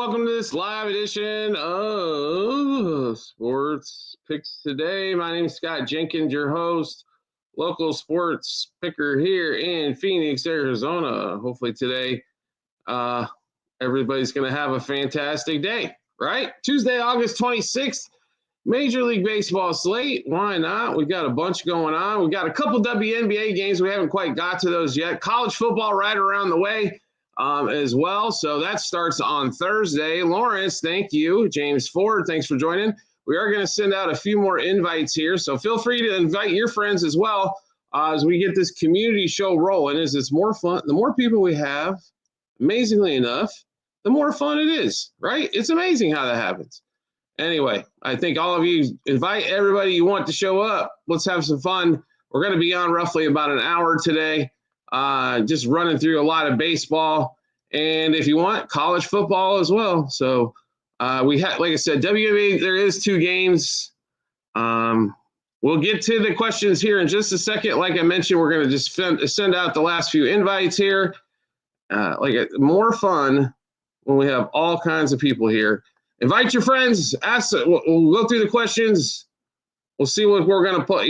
welcome to this live edition of Sports Picks Today. My name is Scott Jenkins, your host, local sports picker here in Phoenix, Arizona. Hopefully today everybody's going to have a fantastic day, right? Tuesday, August 26th, Major League Baseball slate. Why not? We've got a bunch going on. We've got a couple WNBA games. We haven't quite got to those yet. College football right around the way. As well. So that starts on Thursday. Lawrence, thank you. James Ford, thanks for joining. We are going to send out a few more invites here. So feel free to invite your friends as well as we get this community show rolling. As it's more fun, the more people we have, amazingly enough, the more fun it is, right? It's amazing how that happens. Anyway, I think all of you invite everybody you want to show up. Let's have some fun. We're going to be on roughly about an hour today. Just running through a lot of baseball, and if you want, college football as well. So we have, like I said, WNBA, there is 2 games. We'll get to the questions here in just a second. Like I mentioned, we're going to just send out the last few invites here. More fun when we have all kinds of people here. Invite your friends. Ask. We'll go through the questions. We'll see what we're going to put.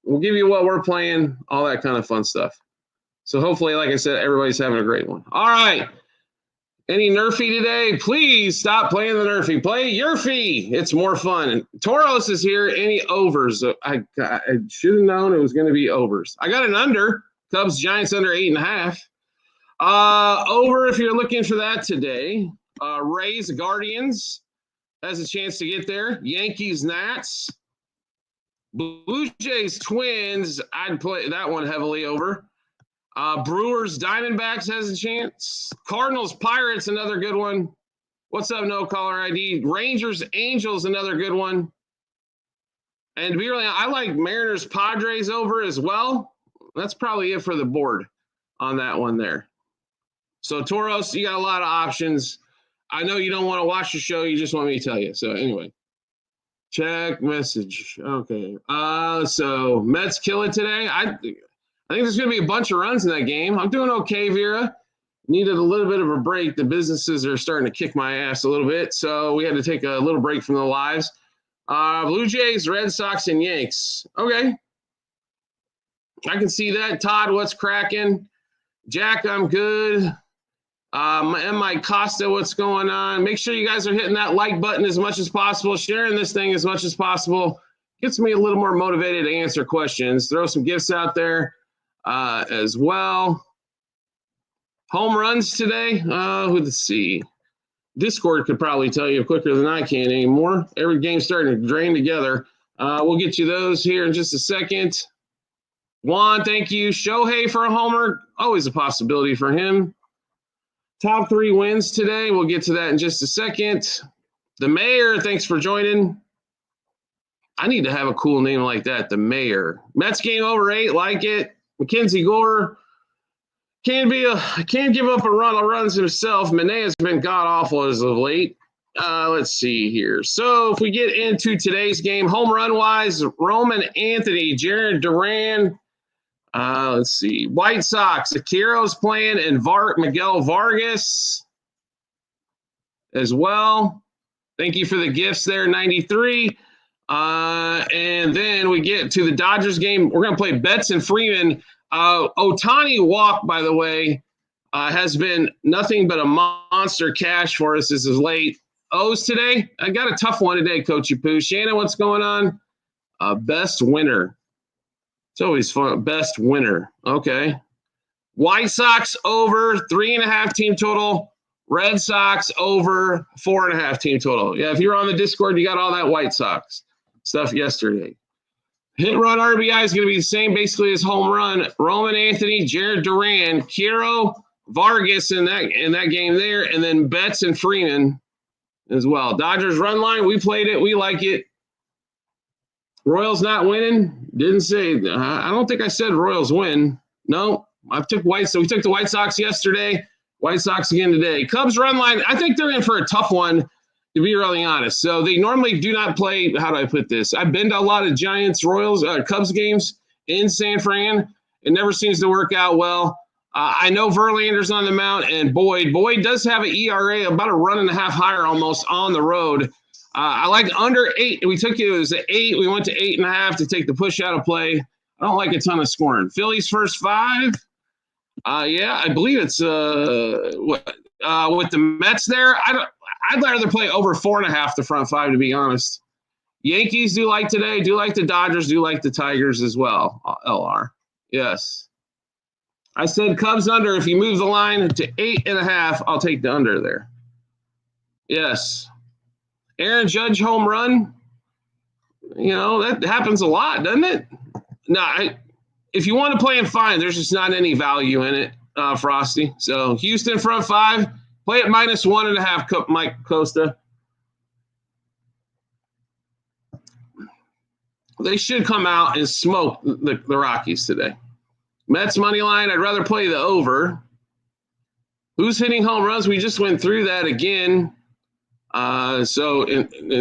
We'll give you what we're playing, all that kind of fun stuff. So hopefully, like I said, everybody's having a great one. All right. Any Nerfy today? Please stop playing the Nerfy. Play Yerfy. It's more fun. Toros is here. Any overs? I should have known it was going to be overs. I got an under. Cubs Giants under 8.5. Over if you're looking for that today. Rays Guardians has a chance to get there. Yankees Nats. Blue Jays Twins. I'd play that one heavily over. Brewers Diamondbacks has a chance. Cardinals Pirates, another good one. What's up, no caller ID? Rangers Angels, another good one. And to be really, I like Mariners Padres over as well. That's probably it for the board on that one there. So Toros, you got a lot of options. I know you don't want to watch the show. You just want me to tell you. So anyway, check message. Okay. So Mets kill it today. I think there's going to be a bunch of runs in that game. I'm doing okay, Vera. Needed a little bit of a break. The businesses are starting to kick my ass a little bit, so we had to take a little break from the lives. Blue Jays, Red Sox, and Yanks. Okay. I can see that. Todd, what's cracking? Jack, I'm good. And Mike Costa, what's going on? Make sure you guys are hitting that like button as much as possible, sharing this thing as much as possible. Gets me a little more motivated to answer questions. Throw some gifts out there. As well. Home runs today. Let's see. Discord could probably tell you quicker than I can anymore. Every game's starting to drain together. We'll get you those here in just a second. Juan, thank you. Shohei for a homer. Always a possibility for him. Top 3 wins today. We'll get to that in just a second. The Mayor, thanks for joining. I need to have a cool name like that. The Mayor. Mets game over 8. Like it. Mackenzie Gore can't give up a run of runs himself. Manet has been god-awful as of late. Let's see here. So if we get into today's game, home run-wise, Roman Anthony, Jared Duran. Let's see. White Sox, Akiro's playing, and Miguel Vargas as well. Thank you for the gifts there, 93. And then we get to the Dodgers game. We're going to play Betts and Freeman. Ohtani walk, by the way, has been nothing but a monster cash for us as of late. O's today. I got a tough one today, Coachy Poo. Shannon, what's going on? Best winner. It's always fun. Best winner. Okay. White Sox over 3.5 team total. Red Sox over 4.5 team total. Yeah, if you're on the Discord, you got all that White Sox stuff yesterday. Hit run RBI is going to be the same basically as home run. Roman Anthony, Jared Duran, Kiro, Vargas in that game there, and then Betts and Freeman as well. Dodgers run line, we played it. We like it. Royals not winning. Didn't say. I don't think I said Royals win. No, we took the White Sox yesterday. White Sox again today. Cubs run line, I think they're in for a tough one, to be really honest. So they normally do not play, how do I put this? I've been to a lot of Giants, Royals, Cubs games in San Fran. It never seems to work out well. I know Verlander's on the mound, and Boyd. Boyd does have an ERA about a run and a half higher almost on the road. I like under 8. We took it was 8. We went to 8.5 to take the push out of play. I don't like a ton of scoring. Phillies first 5. Yeah, I believe it's with the Mets there. I'd rather play over 4.5 the front 5, to be honest. Yankees do like today. Do like the Dodgers. Do like the Tigers as well. LR. Yes. I said Cubs under. If you move the line to 8.5, I'll take the under there. Yes. Aaron Judge home run. You know, that happens a lot, doesn't it? No, if you want to play him, fine. There's just not any value in it, Frosty. So Houston front 5. Play at -1.5, Mike Costa. They should come out and smoke the Rockies today. Mets money line, I'd rather play the over. Who's hitting home runs? We just went through that again. So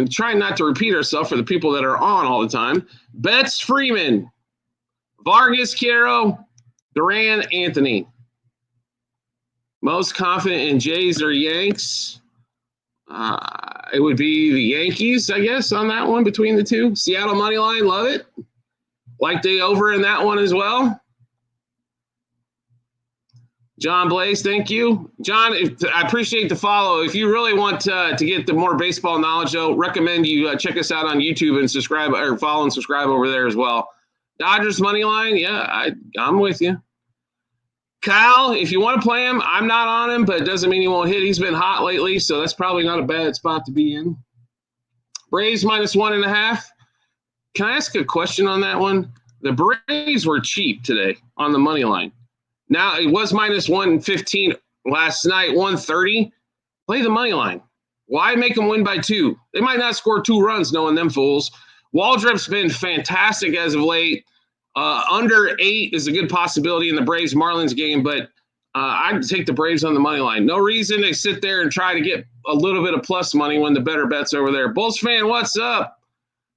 trying not to repeat ourselves for the people that are on all the time. Betts, Freeman, Vargas, Caro, Duran, Anthony. Most confident in Jays or Yanks? It would be the Yankees, I guess, on that one between the two. Seattle money line, love it. Like the over in that one as well. John Blaze, thank you. John, I appreciate the follow. If you really want to get the more baseball knowledge, though, recommend you check us out on YouTube and subscribe or follow and subscribe over there as well. Dodgers money line, yeah, I'm with you. Kyle, if you want to play him, I'm not on him, but it doesn't mean he won't hit. He's been hot lately, so that's probably not a bad spot to be in. Braves -1.5. Can I ask a question on that one? The Braves were cheap today on the money line. Now, it was -115 last night, 130. Play the money line. Why make them win by 2? They might not score 2 runs, knowing them fools. Waldrop's been fantastic as of late. Under 8 is a good possibility in the Braves-Marlins game, but I'd take the Braves on the money line. No reason to sit there and try to get a little bit of plus money when the better bet's over there. Bulls fan, what's up?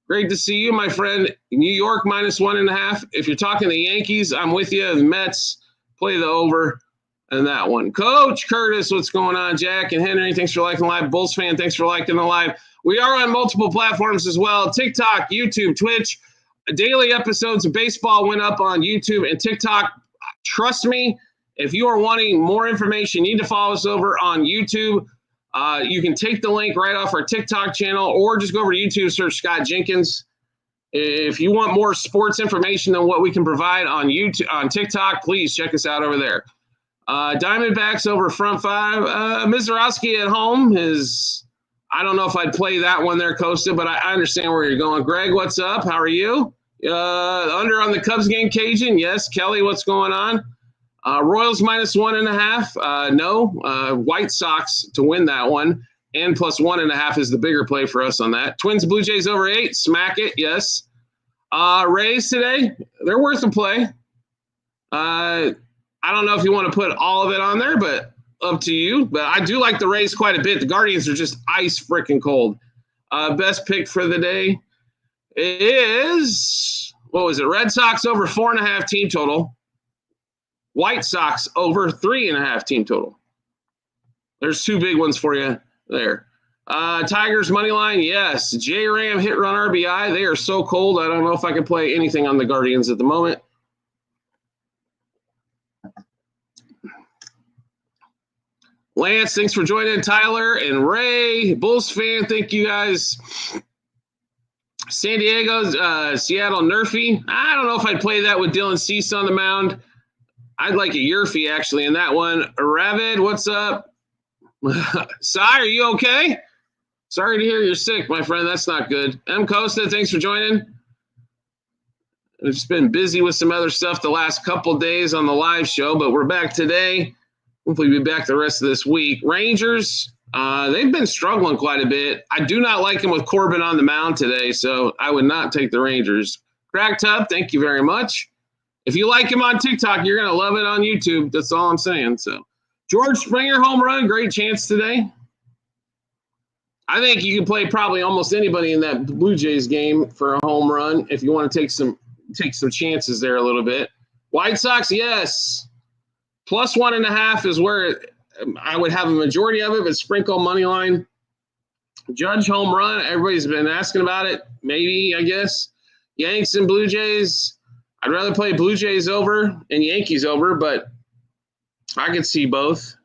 Great to see you, my friend. New York -1.5. If you're talking the Yankees, I'm with you. The Mets, play the over and that one. Coach Curtis, what's going on? Jack and Henry, thanks for liking the live. Bulls fan, thanks for liking the live. We are on multiple platforms as well. TikTok, YouTube, Twitch. Daily episodes of baseball went up on YouTube and TikTok. Trust me, if you are wanting more information, you need to follow us over on YouTube. You can take the link right off our TikTok channel or just go over to YouTube, search Scott Jenkins. If you want more sports information than what we can provide on YouTube, on TikTok, please check us out over there. Diamondbacks over front 5. Mizorowski at home is, I don't know if I'd play that one there, Costa, but I understand where you're going. Greg, what's up? How are you? Under on the Cubs game, Cajun. Yes. Kelly, what's going on? Royals -1.5. No. White Sox to win that one. And +1.5 is the bigger play for us on that. Twins, Blue Jays over 8. Smack it. Yes. Rays today, they're worth a play. I don't know if you want to put all of it on there, but up to you. But I do like the Rays quite a bit. The Guardians are just ice freaking cold. Best pick for the day is, what was it? Red Sox over 4.5 team total. White Sox over 3.5 team total. There's 2 big ones for you there. Tigers money line, yes. J-Ram hit run RBI. They are so cold. I don't know if I can play anything on the Guardians at the moment. Lance, thanks for joining. Tyler and Ray, Bulls fan, thank you guys. San Diego, Seattle, Nerfy. I don't know if I'd play that with Dylan Cease on the mound. I'd like a Yerfy actually in that one. Ravid, what's up? Sai, are you okay? Sorry to hear you're sick, my friend. That's not good. M. Costa, thanks for joining. I've just been busy with some other stuff the last couple days on the live show, but we're back today. Hopefully we'll be back the rest of this week. Rangers, they've been struggling quite a bit. I do not like them with Corbin on the mound today, so I would not take the Rangers. Crack Tub, thank you very much. If you like him on TikTok, you're going to love it on YouTube. That's all I'm saying. So, George Springer home run, great chance today. I think you can play probably almost anybody in that Blue Jays game for a home run if you want to take some chances there a little bit. White Sox, yes. Plus 1.5 is where I would have a majority of it, but sprinkle money line. Judge home run. Everybody's been asking about it. Maybe, I guess. Yanks and Blue Jays. I'd rather play Blue Jays over and Yankees over, but I could see both.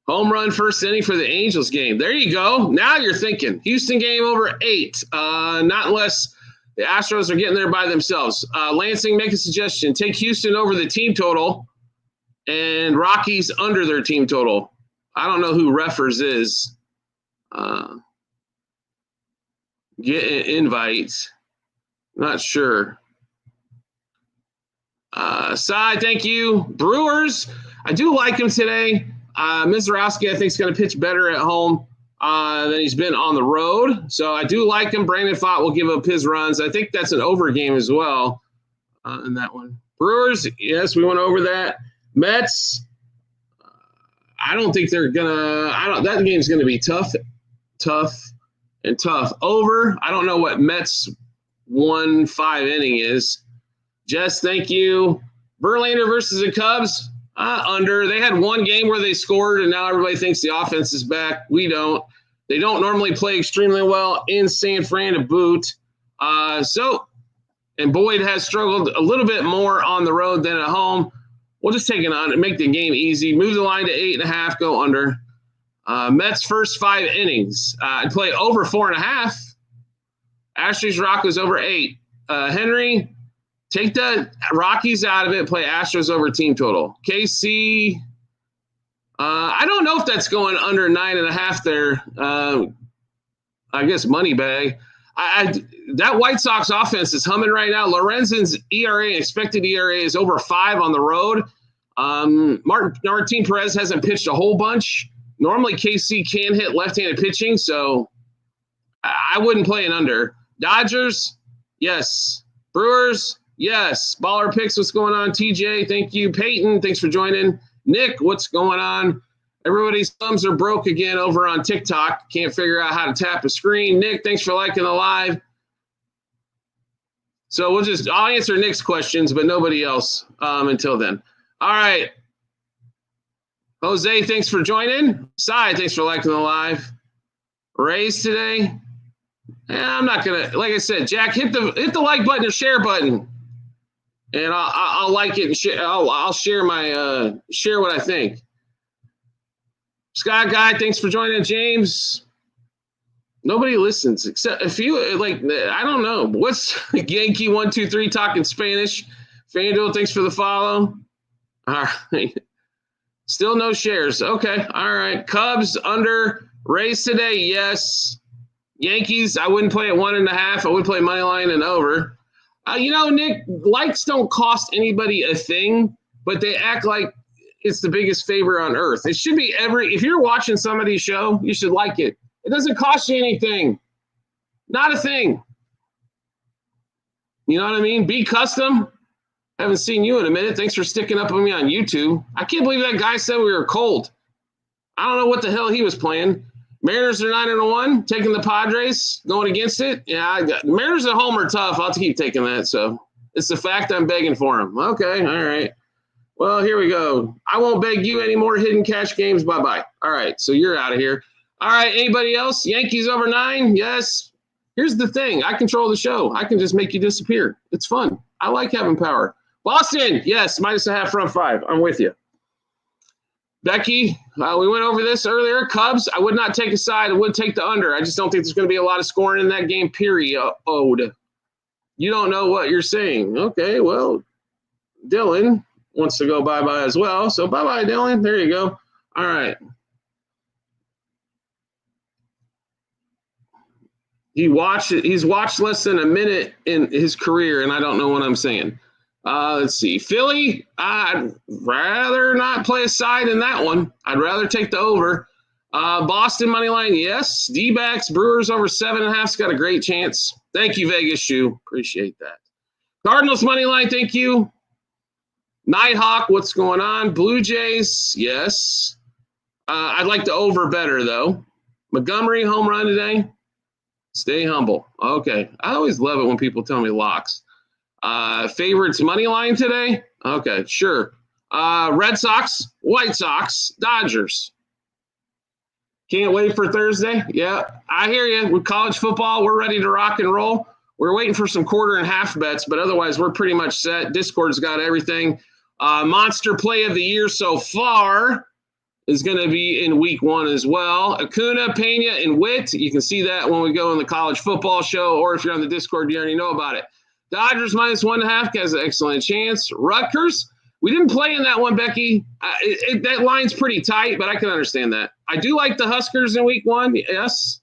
Home run first inning for the Angels game. There you go. Now you're thinking. Houston game over 8. Not unless the Astros are getting there by themselves. Lansing, make a suggestion. Take Houston over the team total and Rockies under their team total. I don't know who Refers is. Get an invite. Not sure. Sai, thank you. Brewers, I do like him today. Mizorowski, I think, is going to pitch better at home than he's been on the road. So I do like him. Brandon Pfaadt will give up his runs. I think that's an over game as well in that one. Brewers, yes, we went over that. Mets, I don't think they're going to – that game's going to be tough. Over, I don't know what Mets 1-5 inning is. Jess, thank you. Verlander versus the Cubs. Under. They had one game where they scored, and now everybody thinks the offense is back. We don't. They don't normally play extremely well in San Fran to boot. And Boyd has struggled a little bit more on the road than at home. We'll just take it on and make the game easy. Move the line to 8.5, go under. Mets first 5 innings. I'd play over 4.5. Astros Rockies over 8. Henry, take the Rockies out of it, play Astros over team total. KC, I don't know if that's going under 9.5 there. I guess money bag. That White Sox offense is humming right now. Lorenzen's ERA, expected ERA, is over 5 on the road. Martin Perez hasn't pitched a whole bunch. Normally KC can hit left-handed pitching, so I wouldn't play an under. Dodgers, yes. Brewers, yes. Baller Picks, what's going on? TJ, thank you. Peyton, thanks for joining. Nick, what's going on? Everybody's thumbs are broke again over on TikTok. Can't figure out how to tap a screen. Nick, thanks for liking the live. So I'll answer Nick's questions, but nobody else until then. All right. Jose, thanks for joining. Sai, thanks for liking the live. Raise today. I'm not gonna, like I said, Jack, hit the like button or share button, and I'll like it and share. I'll share my share what I think. Scott Guy, thanks for joining. James, nobody listens except if you like. I don't know what's Yankee 123 talking Spanish. FanDuel, thanks for the follow. All right, still no shares. Okay, all right. Cubs under. Rays today, yes. Yankees, I wouldn't play at 1.5. I would play money line and over. Nick, likes don't cost anybody a thing, but they act like it's the biggest favor on earth. It should be if you're watching somebody's show, you should like it. It doesn't cost you anything. Not a thing. You know what I mean? Be custom. Haven't seen you in a minute. Thanks for sticking up with me on YouTube. I can't believe that guy said we were cold. I don't know what the hell he was playing. Mariners are 9-1, taking the Padres, going against it. Yeah, Mariners at home are tough. I'll keep taking that. So it's the fact I'm begging for them. Okay, all right. Well, here we go. I won't beg you any more hidden cash games. Bye-bye. All right, so you're out of here. All right, anybody else? Yankees over 9? Yes. Here's the thing. I control the show. I can just make you disappear. It's fun. I like having power. Boston, yes, -0.5 front 5. I'm with you. Becky, we went over this earlier. Cubs, I would not take a side. I would take the under. I just don't think there's going to be a lot of scoring in that game, period. You don't know what you're saying. Okay, well, Dylan wants to go bye-bye as well. So bye-bye, Dylan. There you go. All right. He's watched less than a minute in his career, and I don't know what I'm saying. Let's see. Philly, I'd rather not play a side in that one. I'd rather take the over. Boston money line, yes. D-backs, Brewers over 7.5's got a great chance. Thank you, Vegas Shoe. Appreciate that. Cardinals money line, thank you. Nighthawk, what's going on? Blue Jays, yes. I'd like the over better, though. Montgomery, home run today. Stay humble. Okay. I always love it when people tell me locks. Favorites money line today? Okay, sure. Red Sox, White Sox, Dodgers. Can't wait for Thursday. Yeah, I hear you. With college football, we're ready to rock and roll. We're waiting for some quarter and half bets, but otherwise we're pretty much set. Discord's got everything. Monster play of the year so far is going to be in week 1 as well. Acuna, Pena, and Witt. You can see that when we go in the college football show, or if you're on the Discord, you already know about it. Dodgers minus 1.5 has an excellent chance. Rutgers, we didn't play in that one, Becky. That line's pretty tight, but I can understand that. I do like the Huskers in week 1, yes.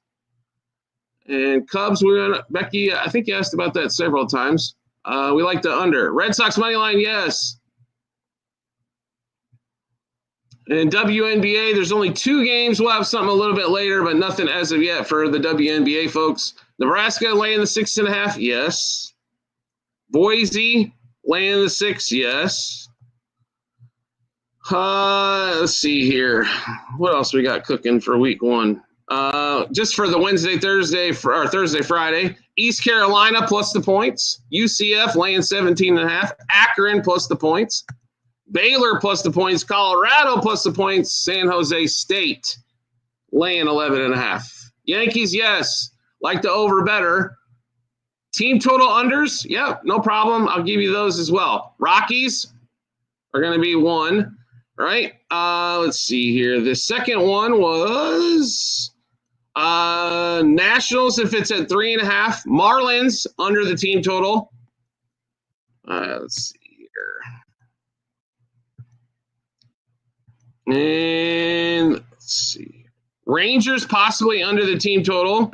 And Cubs, Becky, I think you asked about that several times. We like the under. Red Sox money line, yes. And WNBA, there's only 2 games. We'll have something a little bit later, but nothing as of yet for the WNBA folks. Nebraska laying the 6.5, yes. Boise laying the 6, yes. Let's see here. What else we got cooking for week 1? Just for the Wednesday, Thursday, Friday. East Carolina plus the points. UCF laying 17.5. Akron plus the points. Baylor plus the points. Colorado plus the points. San Jose State laying 11.5. Yankees, yes. Like the over better. Team total unders, yep, no problem. I'll give you those as well. Rockies are going to be 1, right? Let's see here. The second one was Nationals if it's at 3.5. Marlins under the team total. Let's see here. And let's see. Rangers possibly under the team total.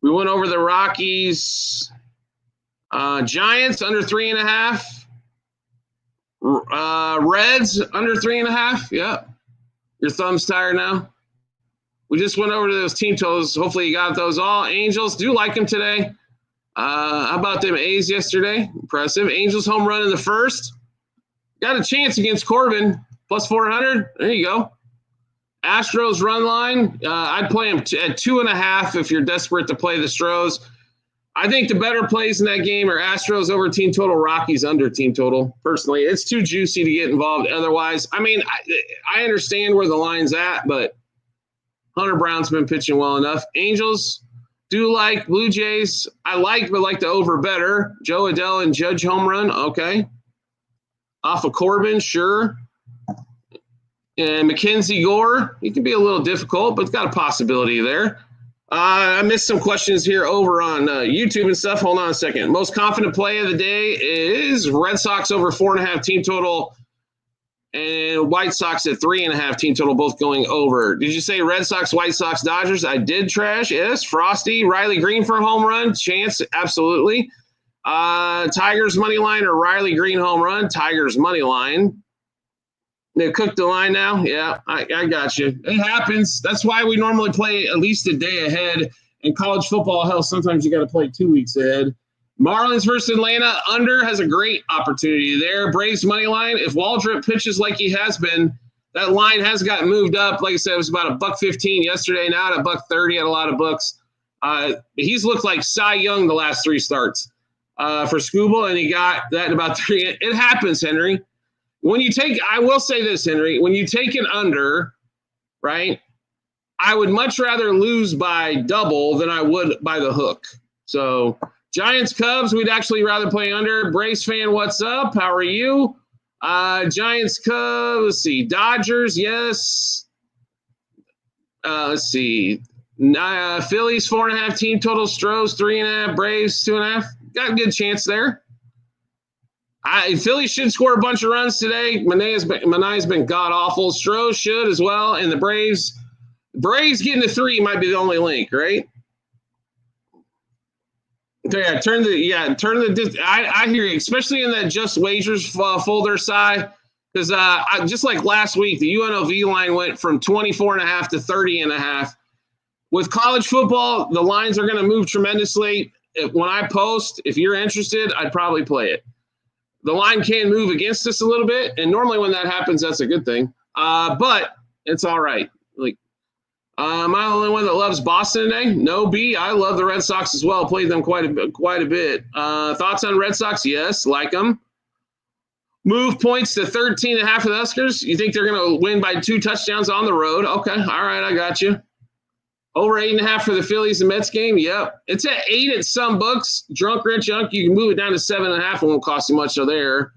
We went over the Rockies. Giants under 3.5. Reds under 3.5. Yep. Your thumb's tired now. We just went over to those team totals. Hopefully you got those all. Angels, do like them today. How about them A's yesterday? Impressive. Angels home run in the first. Got a chance against Corbin. Plus 400. There you go. Astros run line. I'd play them at 2.5 if you're desperate to play the Stros. I think the better plays in that game are Astros over team total, Rockies under team total. Personally, it's too juicy to get involved otherwise. I mean, I understand where the line's at, but Hunter Brown's been pitching well enough. Angels do like. Blue Jays, I like, but like the over better. Joe Adell and Judge home run, okay. Off of Corbin, sure. And Mackenzie Gore, he can be a little difficult, but it's got a possibility there. I missed some questions here over on YouTube and stuff. Hold on a second. Most confident play of the day is Red Sox over 4.5 team total and White Sox at 3.5 team total, both going over. Did you say Red Sox, White Sox, Dodgers? I did, Trash. Yes. Frosty, Riley Green for a home run. Chance, absolutely. Tigers money line or Riley Green home run. Tigers money line. They cooked the line now? Yeah, I got you. It happens. That's why we normally play at least a day ahead. In college football, hell, sometimes you got to play 2 weeks ahead. Marlins versus Atlanta, under has a great opportunity there. Braves money line. If Waldrop pitches like he has been, that line has gotten moved up. Like I said, it was about $1.15 yesterday. Now at $1.30 at a lot of books. He's looked like Cy Young the last 3 starts for Scooble, and he got that in about 3. It happens, Henry. When you take, I will say this, Henry, when you take an under, right, I would much rather lose by double than I would by the hook. So Giants, Cubs, we'd actually rather play under. Braves fan, what's up? How are you? Giants, Cubs, let's see. Dodgers, yes. Let's see. Phillies, 4.5 team total. Stros, 3.5. Braves, 2.5. Got a good chance there. Philly should score a bunch of runs today. Mane's been god-awful. Stros should as well. And the Braves getting to 3 might be the only link, right? Okay, I hear you, especially in that just wagers folder side. Because just like last week, the UNLV line went from 24.5 to 30.5. With college football, the lines are going to move tremendously. When I post, if you're interested, I'd probably play it. The line can move against us a little bit, and normally when that happens, that's a good thing. But it's all right. Like, am I the only one that loves Boston today? No, B. I love the Red Sox as well. Played them quite a bit. Thoughts on Red Sox? Yes, like them. Move points to 13.5 for the Huskers. You think they're going to win by 2 touchdowns on the road? Okay. All right. I got you. Over 8.5 for the Phillies and Mets game. Yep. It's at 8 at some books. Drunk Rich Junk, you can move it down to 7.5. It won't cost you much there.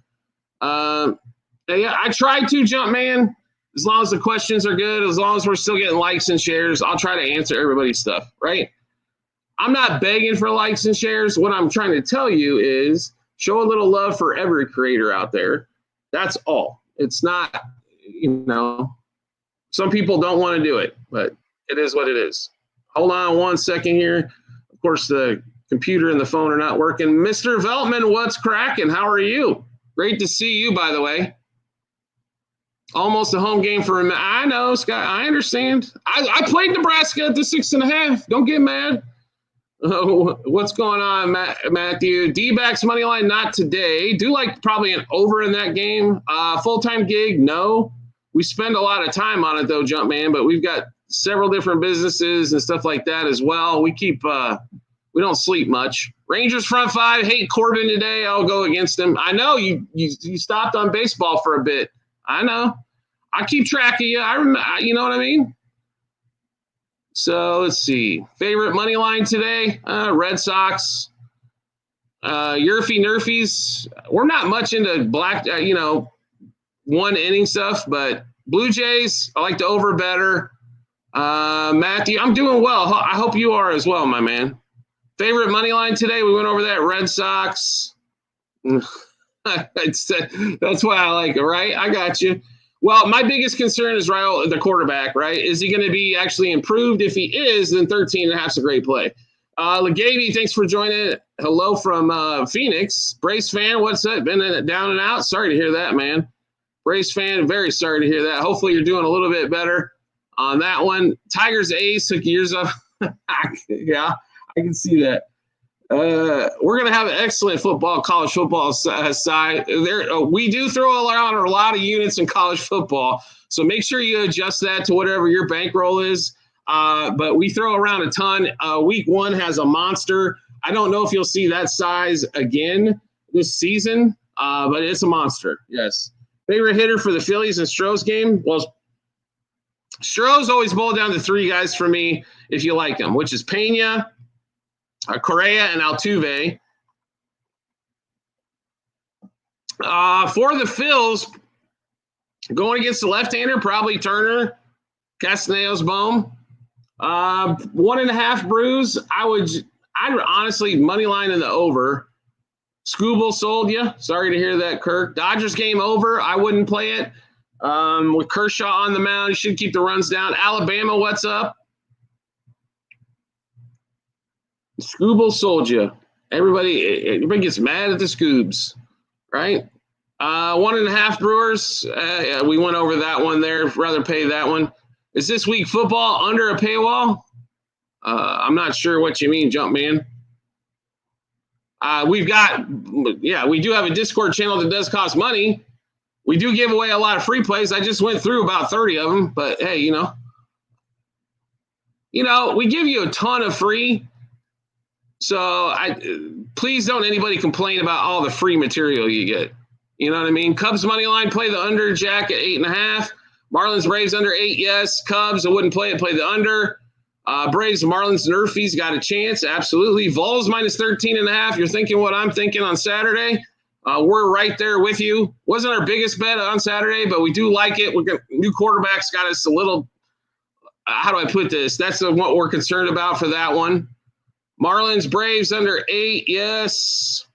Yeah, I tried to, Jump Man. As long as the questions are good, as long as we're still getting likes and shares, I'll try to answer everybody's stuff, right? I'm not begging for likes and shares. What I'm trying to tell you is show a little love for every creator out there. That's all. It's not, some people don't want to do it, but it is what it is. Hold on 1 second here. Of course, the computer and the phone are not working. Mr. Veltman, what's cracking? How are you? Great to see you, by the way. Almost a home game for him. I know, Scott. I understand. I played Nebraska at the 6.5. Don't get mad. What's going on, Matthew? D-backs money line, not today. Do like probably an over in that game. Full-time gig, no. We spend a lot of time on it, though, Jump Man, but we've got several different businesses and stuff like that as well. We keep we don't sleep much. Rangers front 5, hate Corbin today. I'll go against him. I know you stopped on baseball for a bit. I know. I keep track of you. I remember. You know what I mean? So let's see. Favorite money line today? Red Sox. Yerfy Nerfies. We're not much into black, one inning stuff, but Blue Jays, I like the over better. Matthew, I'm doing well. I hope you are as well, my man. Favorite money line today? We went over that. Red Sox. That's why I like it, right? I got you. Well, my biggest concern is the quarterback, right? Is he going to be actually improved? If he is, then 13.5 is a great play. Legavy, thanks for joining. Hello from Phoenix. Brace fan, what's up? Been down and out? Sorry to hear that, man. Brace fan, very sorry to hear that. Hopefully you're doing a little bit better on that one. Tigers A's took years off. Yeah, I can see that. We're going to have an excellent college football side. We do throw around a lot of units in college football, so make sure you adjust that to whatever your bankroll is. But we throw around a ton. Week 1 has a monster. I don't know if you'll see that size again this season, but it's a monster, yes. Favorite hitter for the Phillies and Stroh's game? Well, Stroh's always boiled down to 3 guys for me if you like them, which is Pena, Correa, and Altuve. For the Phils, going against the left-hander, probably Turner, Castellanos, Bohm. 1.5 Brews. I'd honestly money line in the over. Scooble sold you. Sorry to hear that, Kirk. Dodgers game over. I wouldn't play it. With Kershaw on the mound, he should keep the runs down. Alabama, what's up? Scooble sold you. Everybody gets mad at the Scoobs, right? 1.5 Brewers. We went over that one there. Rather pay that one. Is this week football under a paywall? I'm not sure what you mean, Jump Man. We do have a Discord channel that does cost money. We do give away a lot of free plays. I just went through about 30 of them, but hey, we give you a ton of free. So please don't anybody complain about all the free material you get. You know what I mean? Cubs money line, play the under, Jack, at 8.5. Marlins, Braves under 8, yes. Cubs, I wouldn't play it, play the under. Braves, Marlins, Nerfies got a chance, absolutely. Vols minus 13.5. You're thinking what I'm thinking on Saturday. We're right there with you. Wasn't our biggest bet on Saturday, but we do like it. New quarterbacks got us a little, how do I put this? That's what we're concerned about for that one. Marlins, Braves under 8, yes.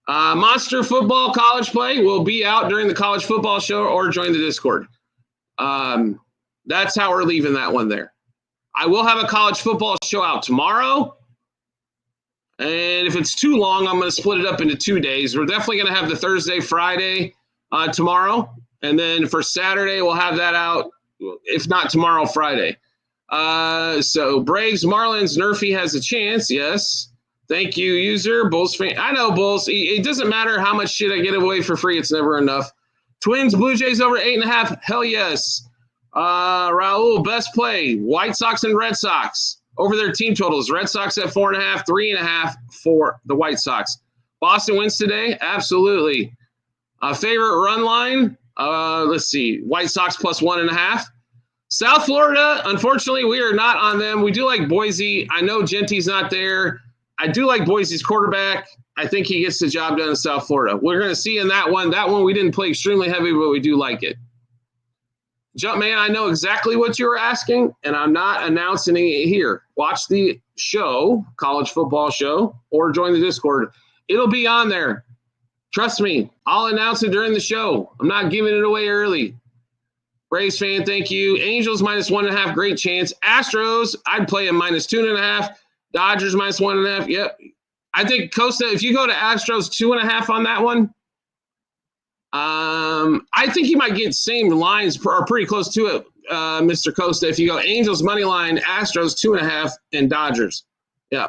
Monster Football College Play will be out during the college football show or join the Discord. That's how we're leaving that one there. I will have a college football show out tomorrow. And if it's too long, I'm going to split it up into 2 days. We're definitely going to have the Thursday, Friday tomorrow. And then for Saturday, we'll have that out, if not tomorrow, Friday. So Braves, Marlins, Nerfy has a chance, yes. Thank you, user. Bulls fan. I know, Bulls. It doesn't matter how much shit I get away for free. It's never enough. Twins, Blue Jays over 8.5. Hell yes. Raul, best play. White Sox and Red Sox over their team totals. Red Sox at 4.5, 3.5 for the White Sox. Boston wins today? Absolutely. Favorite run line? Let's see. White Sox plus 1.5. South Florida, unfortunately, we are not on them. We do like Boise. I know Genty's not there. I do like Boise's quarterback. I think he gets the job done in South Florida. We're going to see in that one. That one we didn't play extremely heavy, but we do like it. Jumpman, I know exactly what you were asking, and I'm not announcing it here. Watch the show, college football show, or join the Discord. It'll be on there. Trust me, I'll announce it during the show. I'm not giving it away early. Braves fan, thank you. Angels minus 1.5, great chance. Astros, I'd play a minus 2.5. Dodgers minus 1.5. Yep. I think Costa, if you go to Astros 2.5 on that one, I think you might get same lines or pretty close to it, Mr. Costa. If you go Angels money line, Astros 2.5, and Dodgers. Yeah.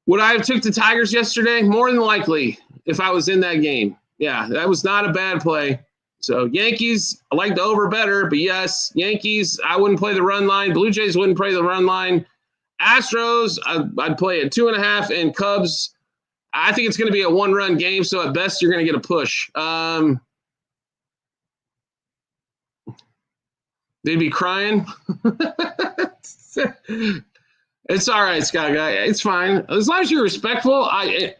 Would I have took the Tigers yesterday? More than likely, if I was in that game. Yeah, that was not a bad play. So Yankees, I like the over better, but yes, Yankees, I wouldn't play the run line. Blue Jays wouldn't play the run line. Astros, I'd play at 2.5, and Cubs, I think it's going to be a one-run game, so at best you're going to get a push. They'd be crying. It's all right, Scott Guy. It's fine. As long as you're respectful,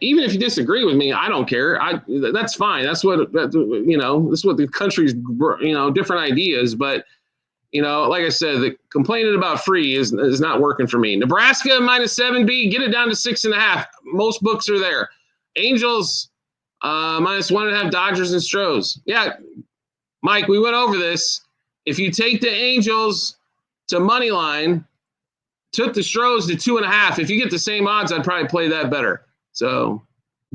even if you disagree with me, I don't care. That's fine. That's what, this is what the country's, different ideas. But, like I said, the complaining about free is not working for me. Nebraska minus 7B, get it down to 6.5. Most books are there. Angels minus 1.5, Dodgers and Stros. Yeah, Mike, we went over this. If you take the Angels to money line, took the Stros to 2.5. If you get the same odds, I'd probably play that better. So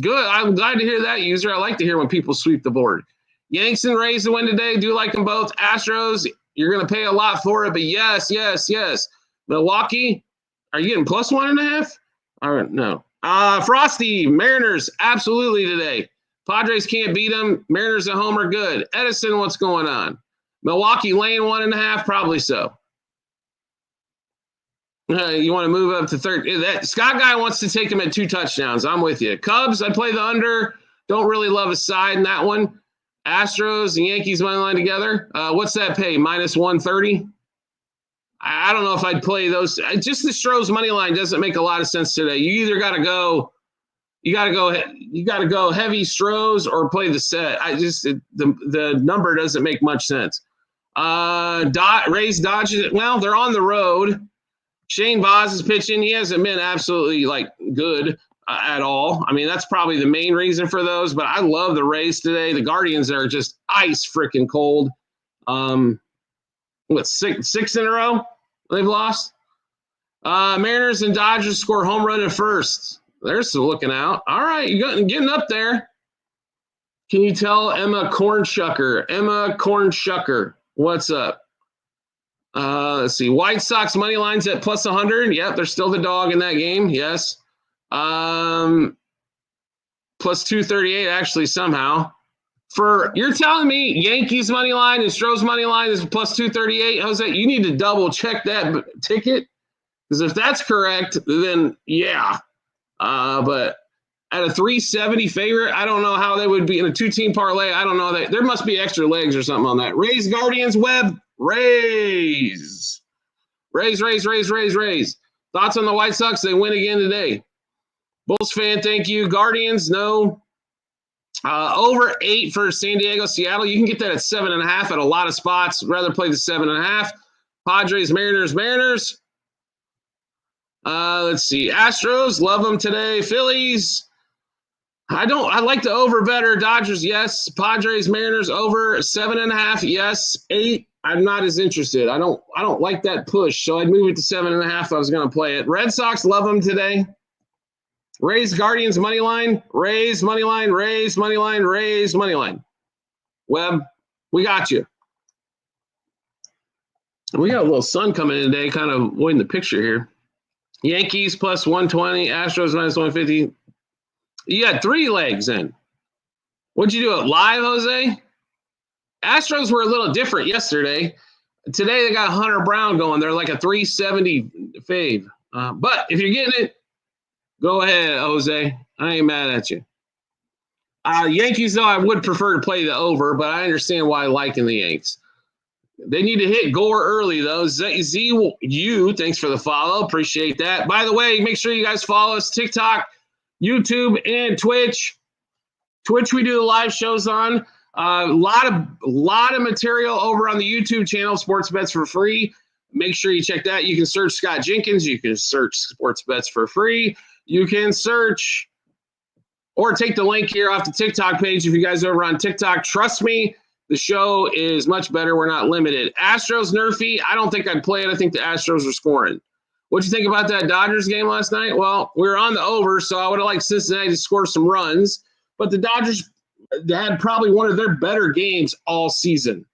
good. I'm glad to hear that, user. I like to hear when people sweep the board. Yanks and Rays to win today. Do like them both. Astros, you're going to pay a lot for it, but yes. Milwaukee, are you getting plus 1.5? All right, no. Frosty, Mariners, absolutely today. Padres can't beat them. Mariners at home are good. Edison, what's going on? Milwaukee laying 1.5, probably so. You want to move up to third. That Scott Guy wants to take him at 2 touchdowns. I'm with you. Cubs, I'd play the under. Don't really love a side in that one. Astros and Yankees money line together. What's that pay? Minus 130? I don't know if I'd play those. Just the Stros money line doesn't make a lot of sense today. You either got to go heavy Stros or play the set. The number doesn't make much sense. Rays, Dodgers. Well, they're on the road. Shane Baz is pitching. He hasn't been absolutely good at all. I mean, that's probably the main reason for those. But I love the Rays today. The Guardians are just ice freaking cold. Six in a row they've lost? Mariners and Dodgers score home run at first. They're still looking out. All right, you're getting up there. Can you tell Emma Cornshucker, what's up? Let's see. White Sox money lines at plus 100. Yep, they're still the dog in that game. Yes. Plus 238 actually somehow. You're telling me Yankees money line and Stros money line is plus 238. Jose, you need to double check that ticket, because if that's correct, then yeah. But at a 370 favorite, I don't know how they would be in a 2-team parlay. I don't know that there must be extra legs or something on that. Rays, Guardians, Webb. Rays. Thoughts on the White Sox? They win again today. Bulls fan, thank you. Guardians, no. Over 8 for San Diego, Seattle. You can get that at 7.5 at a lot of spots. Rather play the 7.5. Padres, Mariners. Let's see. Astros, love them today. Phillies. I like the over better. Dodgers, yes. Padres, Mariners, over 7.5, yes. 8. I'm not as interested. I don't like that push, so I'd move it to 7.5 if I was going to play it. Red Sox, love them today. Rays, Guardians, money line. Rays, money line. Webb, we got you. We got a little sun coming in today, kind of avoiding the picture here. Yankees plus 120, Astros minus 150. You got 3 legs in. What'd you do it live, Jose? Astros were a little different yesterday. Today they got Hunter Brown going. They're like a 370 fave. But if you're getting it, go ahead, Jose. I ain't mad at you. Yankees, though, I would prefer to play the over, but I understand why I liking the Yanks. They need to hit Gore early, though. ZU, thanks for the follow. Appreciate that. By the way, make sure you guys follow us TikTok, YouTube, and Twitch. Twitch, we do the live shows on. A lot of material over on the YouTube channel, Sports Bets for Free. Make sure you check that. You can search Scott Jenkins. You can search Sports Bets for Free. You can search or take the link here off the TikTok page if you guys are over on TikTok. Trust me, the show is much better. We're not limited. Astros nerfy, I don't think I'd play it. I think the Astros are scoring. What'd you think about that Dodgers game last night? Well, we were on the over, so I would have liked Cincinnati to score some runs. But the Dodgers had probably one of their better games all season.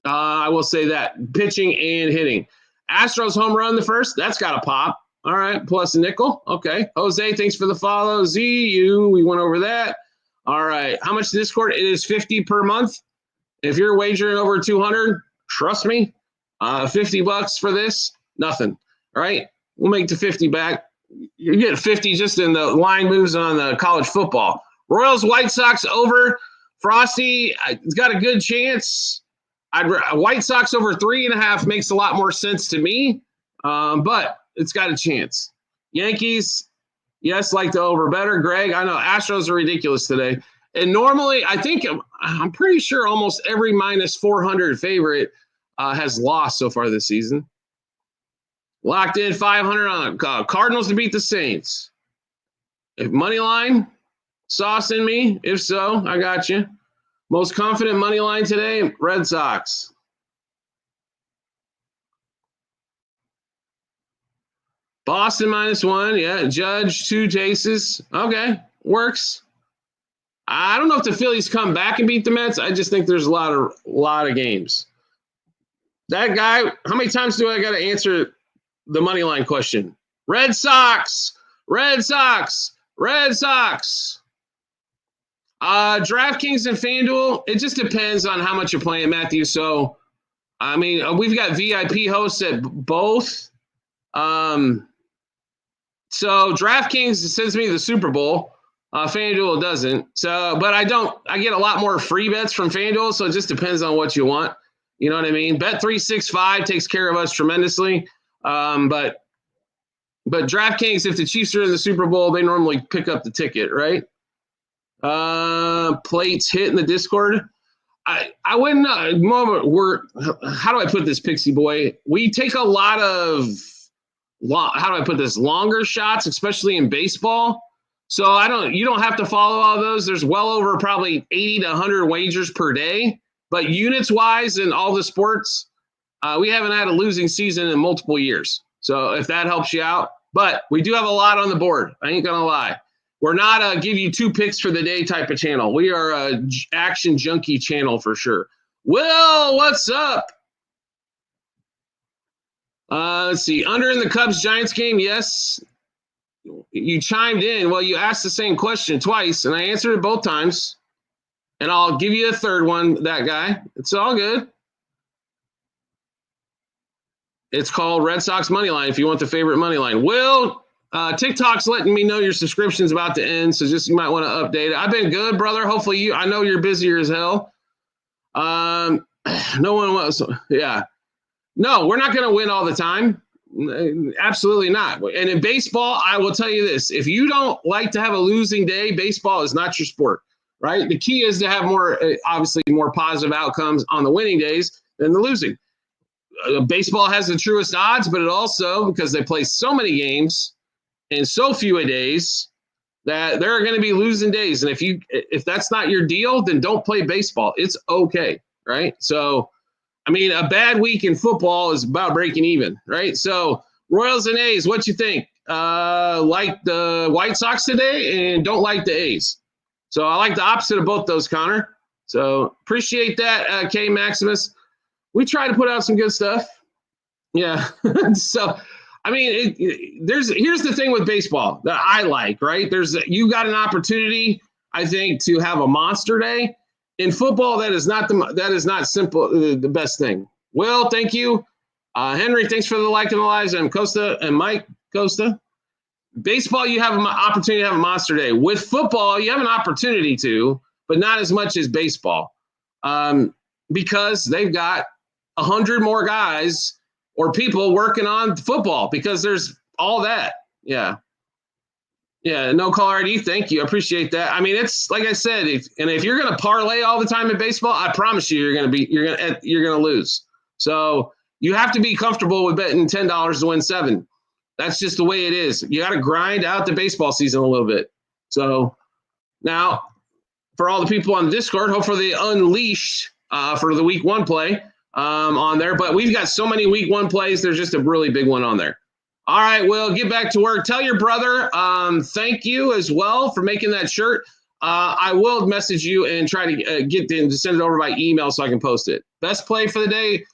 I will say that. Pitching and hitting. Astros home run the first. That's got to pop. All right, plus a nickel. Okay. Jose, thanks for the follow. ZU, we went over that. All right. How much Discord? It is $50 per month. If you're wagering over 200, trust me, $50 for this, nothing. All right. We'll make the 50 back. You get 50 just in the line moves on the college football. Royals, White Sox over. Frosty, it's got a good chance. White Sox over 3.5 makes a lot more sense to me, but it's got a chance. Yankees, yes, like the over better. Greg, I know Astros are ridiculous today. And normally, I think I'm pretty sure almost every minus 400 favorite has lost so far this season. Locked in 500 on Cardinals to beat the Saints. If money line, sauce in me. If so, I got you. Most confident money line today, Red Sox. Boston -1. Yeah, Judge, 2 chases. Okay, works. I don't know if the Phillies come back and beat the Mets. I just think there's a lot of games. That guy, how many times do I got to answer the money line question? Red Sox, Red Sox, Red Sox. DraftKings and FanDuel, it just depends on how much you're playing, Matthew. So, I mean, we've got VIP hosts at both. So DraftKings sends me the Super Bowl. FanDuel doesn't. So, but I get a lot more free bets from FanDuel, so it just depends on what you want. You know what I mean? Bet365 takes care of us tremendously. But DraftKings, if the Chiefs are in the Super Bowl, they normally pick up the ticket, right? Plates hit in the Discord. I wouldn't how do I put this, Pixie Boy? We take a lot of longer shots, especially in baseball. So you don't have to follow all those. There's well over probably 80 to 100 wagers per day. But units wise in all the sports, we haven't had a losing season in multiple years. So if that helps you out, but we do have a lot on the board. I ain't gonna lie. We're not a give you 2 picks for the day type of channel. We are a action junkie channel for sure. Will, what's up? Let's see. Under in the Cubs-Giants game, yes. You chimed in. Well, you asked the same question twice, and I answered it both times. And I'll give you a third one, that guy. It's all good. It's called Red Sox Moneyline if you want the favorite moneyline. Will, TikTok's letting me know your subscription's about to end, so just you might want to update it. I've been good, brother. Hopefully I know you're busier as hell. No one was. Yeah. No, we're not going to win all the time. Absolutely not. And in baseball, I will tell you this. If you don't like to have a losing day, baseball is not your sport, right? The key is to have obviously more positive outcomes on the winning days than the losing. Baseball has the truest odds, but it also, because they play so many games in so few a days, that there are going to be losing days. And if that's not your deal, then don't play baseball. It's okay, right? So, I mean, a bad week in football is about breaking even, right? So, Royals and A's, what you think? Like the White Sox today and don't like the A's. So, I like the opposite of both those, Connor. So, appreciate that, K Maximus. We try to put out some good stuff. Yeah. So, I mean, here's the thing with baseball that I like, right? You got an opportunity, I think, to have a monster day. In football, that is not simple the best thing. Will, thank you. Henry, thanks for the like and the lives. I'm Costa and Mike Costa. Baseball, you have an opportunity to have a monster day. With football, you have an opportunity to, but not as much as baseball, because they've got 100 more guys or people working on football because there's all that. Yeah. Yeah, no caller ID. Thank you. I appreciate that. I mean, it's like I said, if you're going to parlay all the time in baseball, I promise you, you're going to lose. So you have to be comfortable with betting $10 to win $7. That's just the way it is. You got to grind out the baseball season a little bit. So now, for all the people on Discord, hopefully they unleashed for the week 1 play on there. But we've got so many week 1 plays. There's just a really big one on there. All right, Will, get back to work. Tell your brother thank you as well for making that shirt. I will message you and try to get them to send it over by email so I can post it. Best play for the day,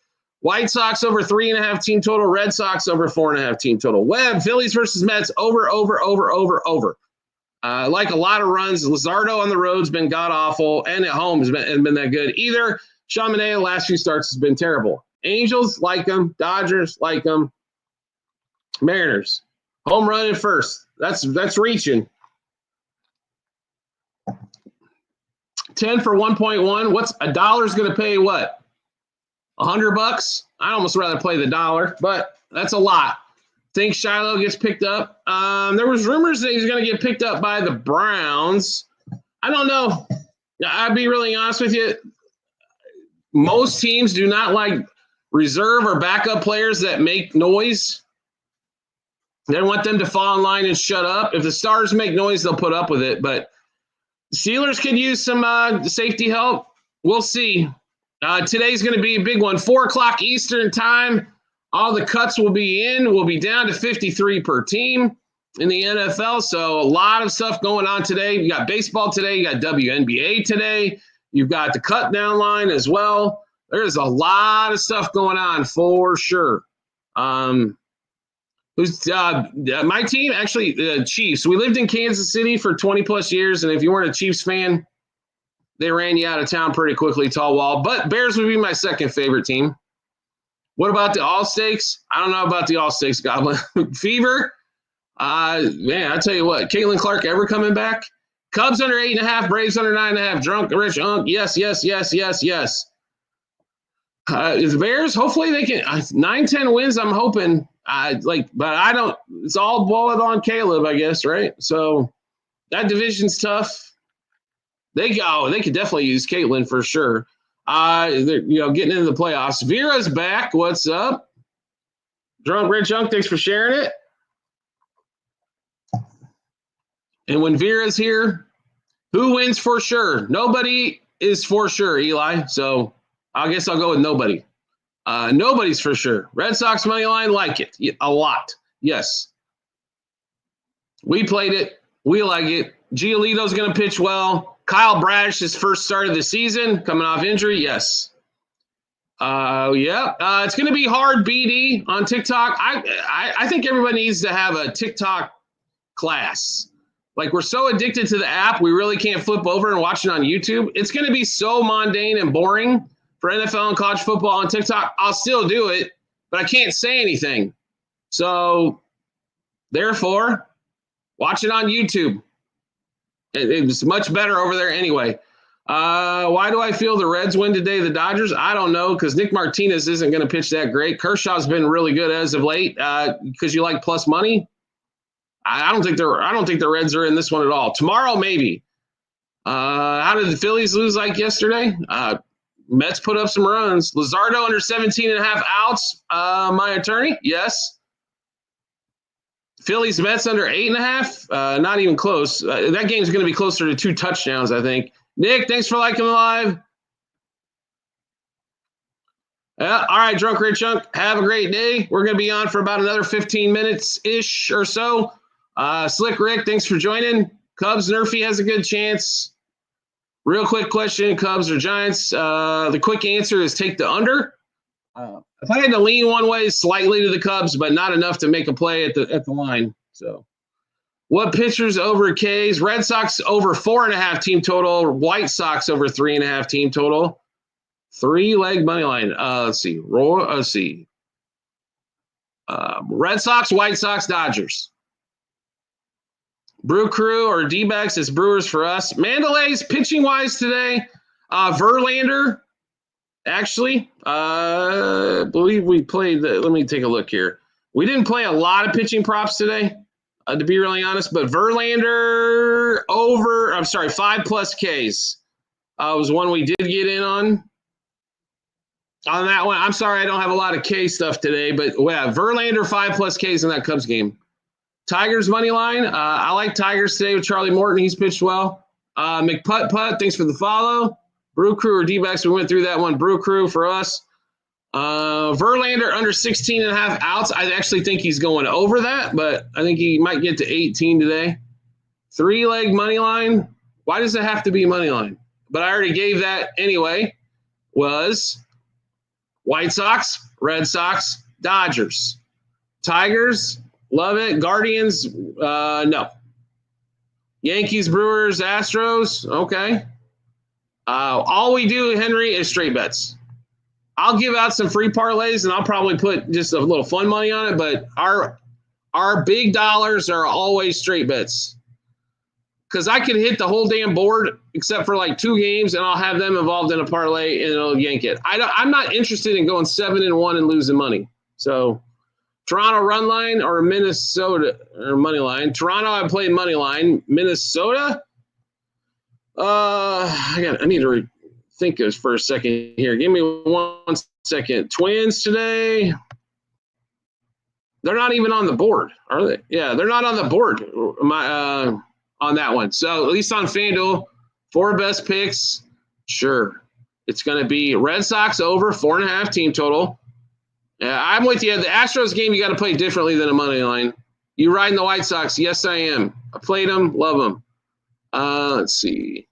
White Sox over 3.5 team total, Red Sox over 4.5 team total. Webb, Phillies versus Mets, over. Like a lot of runs. Luzardo on the road's been god-awful, and at home has been that good. Either Sean Manaea, the last few starts has been terrible. Angels, like them. Dodgers, like them. Mariners, home run at first. That's reaching. 10 for 1.1. What's $1 going to pay? What? $100? I'd almost rather play the dollar, but that's a lot. Think Shiloh gets picked up. There was rumors that he's going to get picked up by the Browns. I don't know. I'd be really honest with you. Most teams do not like reserve or backup players that make noise. They want them to fall in line and shut up. If the Stars make noise, they'll put up with it. But Steelers could use some safety help. We'll see. Today's going to be a big one. 4 o'clock Eastern time. All the cuts will be in. We'll be down to 53 per team in the NFL. So a lot of stuff going on today. You got baseball today. You got WNBA today. You've got the cut down line as well. There's a lot of stuff going on for sure. My team, actually, the Chiefs. We lived in Kansas City for 20 plus years, and if you weren't a Chiefs fan, they ran you out of town pretty quickly, tall wall. But Bears would be my second favorite team. What about the All Stakes? I don't know about the All Stakes, Goblin. Fever? Man, I tell you what, Caitlin Clark ever coming back? Cubs under 8.5, Braves under 9.5. Drunk, rich, yes. The Bears, hopefully they can 9-10 wins. I'm hoping. But I don't. It's all boiled on Caleb, I guess, right? So that division's tough. They could definitely use Caitlin for sure. They're getting into the playoffs. Vera's back. What's up? Drunk Red Junk, thanks for sharing it. And when Vera's here, who wins for sure? Nobody is for sure, Eli. So I guess I'll go with nobody. Nobody's for sure. Red Sox money line, like it a lot. Yes. We played it. We like it. Giolito's going to pitch well. Kyle Bradish, his first start of the season, coming off injury. Yes. It's going to be hard, BD, on TikTok. I think everybody needs to have a TikTok class. Like, we're so addicted to the app, we really can't flip over and watch it on YouTube. It's going to be so mundane and boring for NFL and college football on TikTok. I'll still do it, but I can't say anything. So, therefore, watch it on YouTube. It's much better over there anyway. Why do I feel the Reds win today? The Dodgers? I don't know, because Nick Martinez isn't going to pitch that great. Kershaw's been really good as of late. Because you like plus money. I don't think the Reds are in this one at all. Tomorrow, maybe. How did the Phillies lose like yesterday? Mets put up some runs. Luzardo under 17.5 outs. My attorney, yes. Phillies Mets under 8.5. Not even close. That game's going to be closer to 2 touchdowns, I think. Nick, thanks for liking the live. All right, Drunk Rich Chunk, have a great day. We're going to be on for about another 15 minutes-ish or so. Slick Rick, thanks for joining. Cubs, Nerfy has a good chance. Real quick question, Cubs or Giants? The quick answer is take the under. If I had to lean one way, slightly to the Cubs, but not enough to make a play at the line. So, what pitchers over K's? Red Sox over 4.5 team total. White Sox over 3.5 team total. 3-leg money line. Let's see. Red Sox, White Sox, Dodgers. Brew Crew or D-backs, it's Brewers for us. Mandalay's pitching-wise today, Verlander, actually, I believe we played, let me take a look here. We didn't play a lot of pitching props today, to be really honest, but Verlander 5+ Ks was one we did get in on. On that one, I'm sorry I don't have a lot of K stuff today, but yeah, Verlander 5+ Ks in that Cubs game. Tigers money line. I like Tigers today with Charlie Morton. He's pitched well. McPutt, thanks for the follow. Brew Crew or D-backs, we went through that one. Brew Crew for us. Verlander under 16.5 outs. I actually think he's going over that, but I think he might get to 18 today. 3-leg money line. Why does it have to be money line? But I already gave that anyway. Was White Sox, Red Sox, Dodgers. Tigers, love it. Guardians, no. Yankees, Brewers, Astros, okay. All we do, Henry, is straight bets. I'll give out some free parlays, and I'll probably put just a little fun money on it, but our big dollars are always straight bets. Because I could hit the whole damn board except for like 2 games, and I'll have them involved in a parlay, and it'll yank it. I'm not interested in going 7-1 and losing money. So Toronto run line or Minnesota or money line. Toronto, I played money line. Minnesota, I need to think of for a second here. Give me 1 second. Twins today. They're not even on the board, are they? Yeah, they're not on the board. On that one. So at least on FanDuel, 4 best picks. Sure. It's going to be Red Sox over 4.5 team total. Yeah, I'm with you. The Astros game, you got to play differently than a money line. You riding the White Sox? Yes, I am. I played them. Love them. Let's see.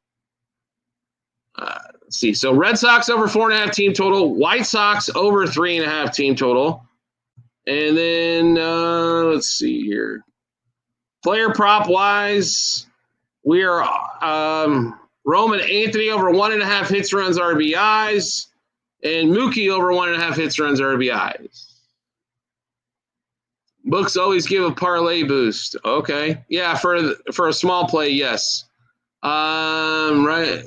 So Red Sox over 4.5 team total. White Sox over 3.5 team total. And then let's see here. Player prop wise, we are Roman Anthony over 1.5 hits, runs, RBIs, and Mookie over 1.5 hits, runs, RBIs. Books always give a parlay boost. Okay, yeah, for a small play, yes. Right.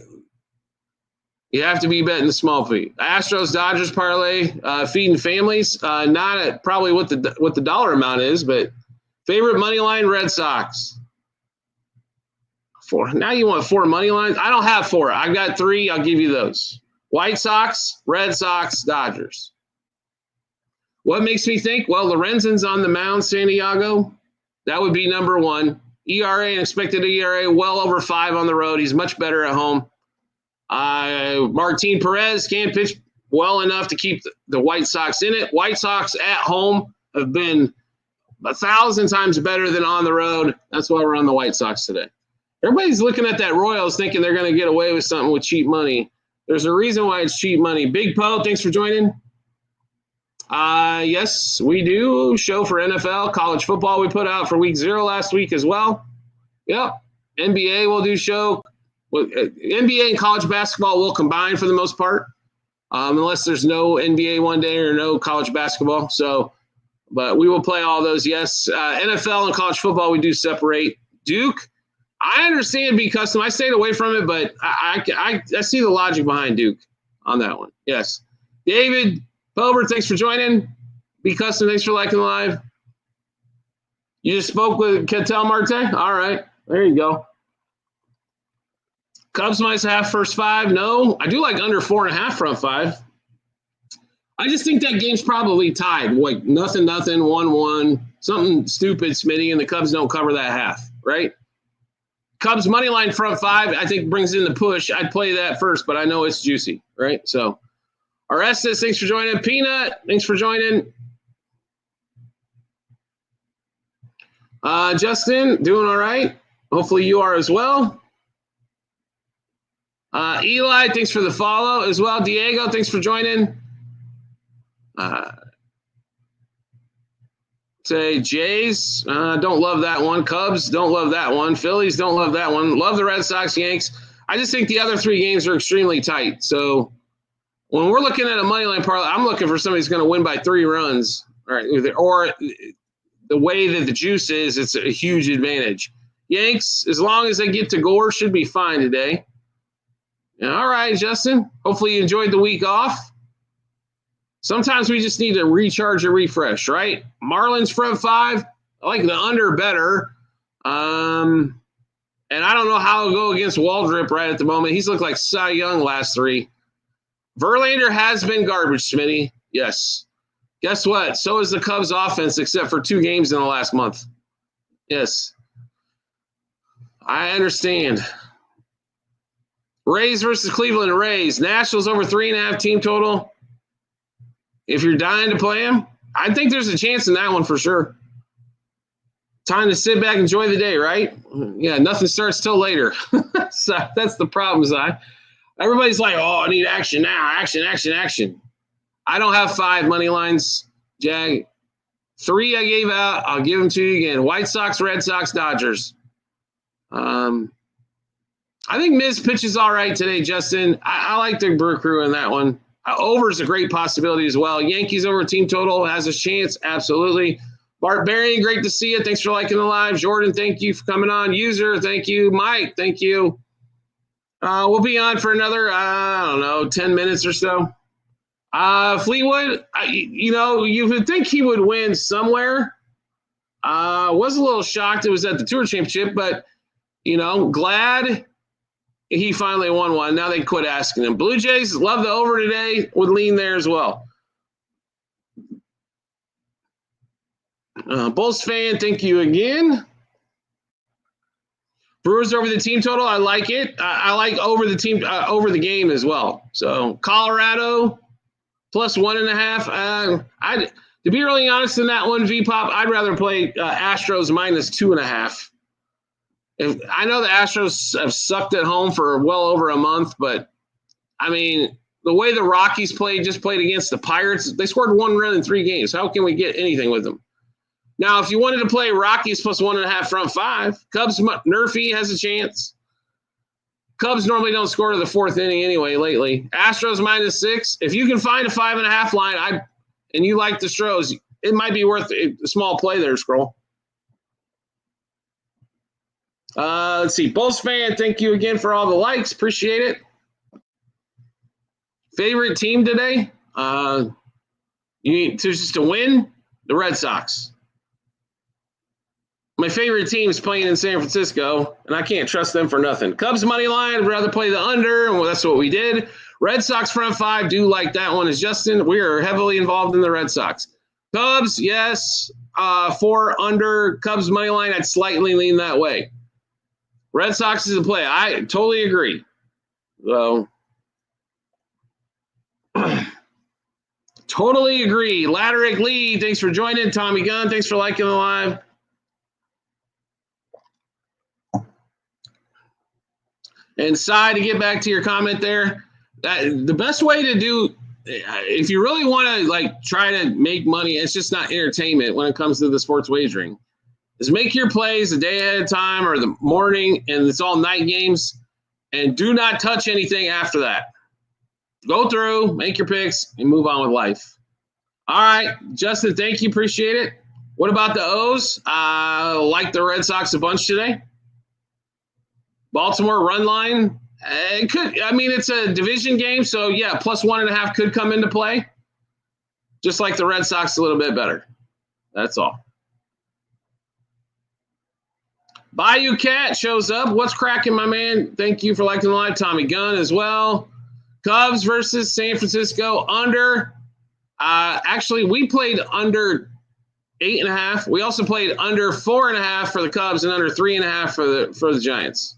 You have to be betting the small fee. Astros Dodgers parlay, feeding families. Not at probably what the dollar amount is, but. Favorite money line, Red Sox. 4. Now you want 4 money lines? I don't have 4. I've got 3. I'll give you those. White Sox, Red Sox, Dodgers. What makes me think? Well, Lorenzen's on the mound, San Diego. That would be number 1. ERA and expected ERA well over 5 on the road. He's much better at home. Martin Perez can't pitch well enough to keep the White Sox in it. White Sox at home have been 1,000 times better than on the road. That's why we're on the White Sox today. Everybody's looking at that Royals thinking they're going to get away with something with cheap money. There's a reason why it's cheap money. Big Poe, thanks for joining. Yes, we do. Show for NFL, college football we put out for week 0 last week as well. Yep. NBA will do show. NBA and college basketball will combine for the most part, unless there's no NBA one day or no college basketball. So, but we will play all those, yes. NFL and college football, we do separate. Duke, I understand Be Custom. I stayed away from it, but I see the logic behind Duke on that one. Yes. David Pover, thanks for joining. Be Custom, thanks for liking the live. You just spoke with Ketel Marte? All right. There you go. Cubs minus half first 5. No. I do like under 4.5 front 5. I just think that game's probably tied, like nothing, 1-1, something stupid, Smitty, and the Cubs don't cover that half, right? Cubs money line front 5, I think brings in the push. I'd play that first, but I know it's juicy, right? So, Orestes, thanks for joining. Peanut, thanks for joining. Justin, doing all right? Hopefully you are as well. Eli, thanks for the follow as well. Diego, thanks for joining. Say Jays, don't love that one. Cubs, don't love that one. Phillies, don't love that one. Love the Red Sox, Yanks. I just think the other 3 games are extremely tight. So when we're looking at a money line parlay, I'm looking for somebody who's going to win by 3 runs. All right, or the way that the juice is, it's a huge advantage. Yanks, as long as they get to Gore, should be fine today. All right, Justin. Hopefully you enjoyed the week off. Sometimes we just need to recharge and refresh, right? Marlins front five. I like the under better. And I don't know how it'll go against Waldrop right at the moment. He's looked like Cy Young last three. Verlander has been garbage, Smitty. Yes. Guess what? So is the Cubs offense, except for 2 games in the last month. Yes. I understand. Rays versus Cleveland Rays. Nationals over 3.5 team total. If you're dying to play them, I think there's a chance in that one for sure. Time to sit back and enjoy the day, right? Yeah, nothing starts till later. So that's the problem, Zai. Everybody's like, oh, I need action now. Action, action, action. I don't have 5 money lines, Jag. 3 I gave out. I'll give them to you again. White Sox, Red Sox, Dodgers. I think Miz pitches all right today, Justin. I like the Brew Crew in that one. Over is a great possibility as well. Yankees over team total has a chance. Absolutely. Barbarian, great to see you. Thanks for liking the live. Jordan, thank you for coming on. User, thank you. Mike, thank you. We'll be on for another, 10 minutes or so. Fleetwood, you would think he would win somewhere. Was a little shocked it was at the Tour Championship, but, glad he finally won one. Now they quit asking him. Blue Jays, love the over today. Would lean there as well. Bulls fan, thank you again. Brewers over the team total. I like it. I like over the team, over the game as well. So Colorado plus 1.5. To be really honest in that one, V-Pop, I'd rather play Astros minus 2.5. I know the Astros have sucked at home for well over a month, but I mean, the way the Rockies just played against the Pirates, they scored 1 run in 3 games. How can we get anything with them? Now, if you wanted to play Rockies plus 1.5 front 5, Cubs, Murphy has a chance. Cubs normally don't score to the 4th inning anyway lately. Astros minus 6. If you can find a 5.5 line, and you like the Stros, it might be worth a small play there, Scroll. Let's see. Bulls fan, thank you again for all the likes. Appreciate it. Favorite team today? You need to just to win? The Red Sox. My favorite team is playing in San Francisco, and I can't trust them for nothing. Cubs money line, I'd rather play the under, and that's what we did. Red Sox front 5, do like that one as Justin. We are heavily involved in the Red Sox. Cubs, yes. 4 under. Cubs money line, I'd slightly lean that way. Red Sox is a play. I totally agree. So, totally agree. Laderick Lee, thanks for joining. Tommy Gunn, thanks for liking the live. And Cy, to get back to your comment there, the best way to do, if you really want to try to make money, it's just not entertainment when it comes to the sports wagering, is make your plays a day ahead of time or the morning, and it's all night games, and do not touch anything after that. Go through, make your picks, and move on with life. All right, Justin, thank you. Appreciate it. What about the O's? Like the Red Sox a bunch today. Baltimore run line. It could. I mean, it's a division game, so yeah, plus 1.5 could come into play. Just like the Red Sox a little bit better. That's all. Bayou Cat shows up. What's cracking, my man? Thank you for liking the live. Tommy Gunn as well. Cubs versus San Francisco under. Actually, we played under 8.5. We also played under 4.5 for the Cubs and under 3.5 for the Giants.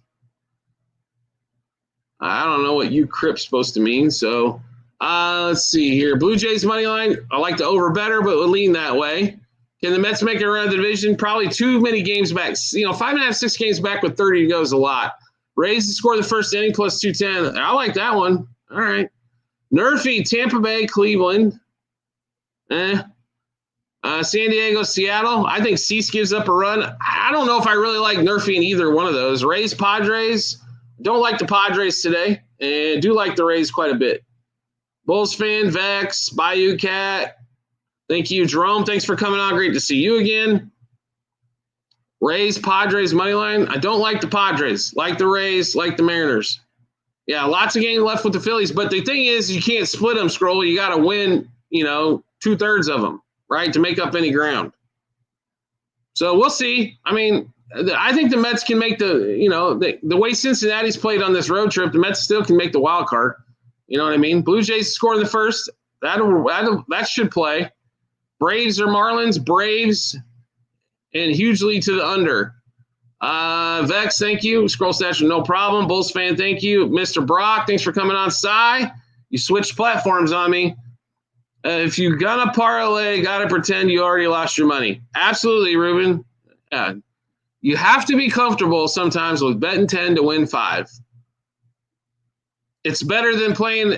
I don't know what Crip's supposed to mean. So let's see here. Blue Jays money line. I like the over better, but we'll lean that way. Can the Mets make it around the division? Probably too many games back. 5.5, 6 games back with 30 to go is a lot. Rays to score the first inning plus 210. I like that one. All right. Nerfy, Tampa Bay, Cleveland. San Diego, Seattle. I think Cease gives up a run. I don't know if I really like Nerfy in either one of those. Rays, Padres. Don't like the Padres today, and do like the Rays quite a bit. Bulls fan, Vex, Bayou Cat. Thank you, Jerome. Thanks for coming on. Great to see you again. Rays, Padres, money line. I don't like the Padres. Like the Rays, like the Mariners. Yeah, lots of games left with the Phillies. But the thing is, you can't split them, Scroll. You got to win, 2/3 of them, right, to make up any ground. So we'll see. I mean, I think the Mets can make the way Cincinnati's played on this road trip, the Mets still can make the wild card. You know what I mean? Blue Jays score in the first. That should play. Braves or Marlins? Braves, and hugely to the under. Vex, thank you. Scroll Statue, no problem. Bulls fan, thank you. Mr. Brock, thanks for coming on. Cy, you switched platforms on me. If you're going to parlay, got to pretend you already lost your money. Absolutely, Ruben. Yeah. You have to be comfortable sometimes with betting 10 to win 5. It's better than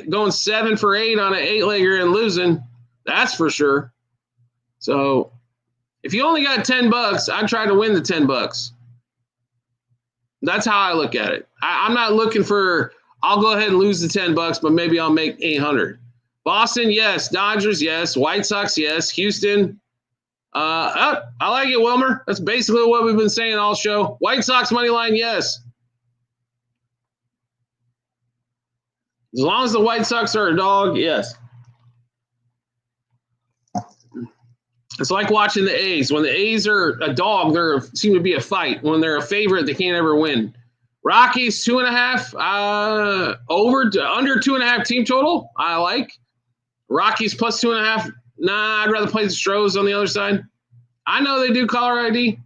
going 7 for 8 on an 8-legger and losing. That's for sure. So if you only got $10, I'd try to win the $10. That's how I look at it. I'm not looking for, I'll go ahead and lose the $10, but maybe I'll make 800. Boston, yes. Dodgers, yes. White Sox, yes. Houston. I like it, Wilmer. That's basically what we've been saying all show. White Sox money line, yes. As long as the White Sox are a dog, yes. It's like watching the A's. When the A's are a dog, they seem to be a fight. When they're a favorite, they can't ever win. Rockies, 2.5. Under 2.5 team total, I like. Rockies plus 2.5. Nah, I'd rather play the Stros on the other side. I know they do caller ID.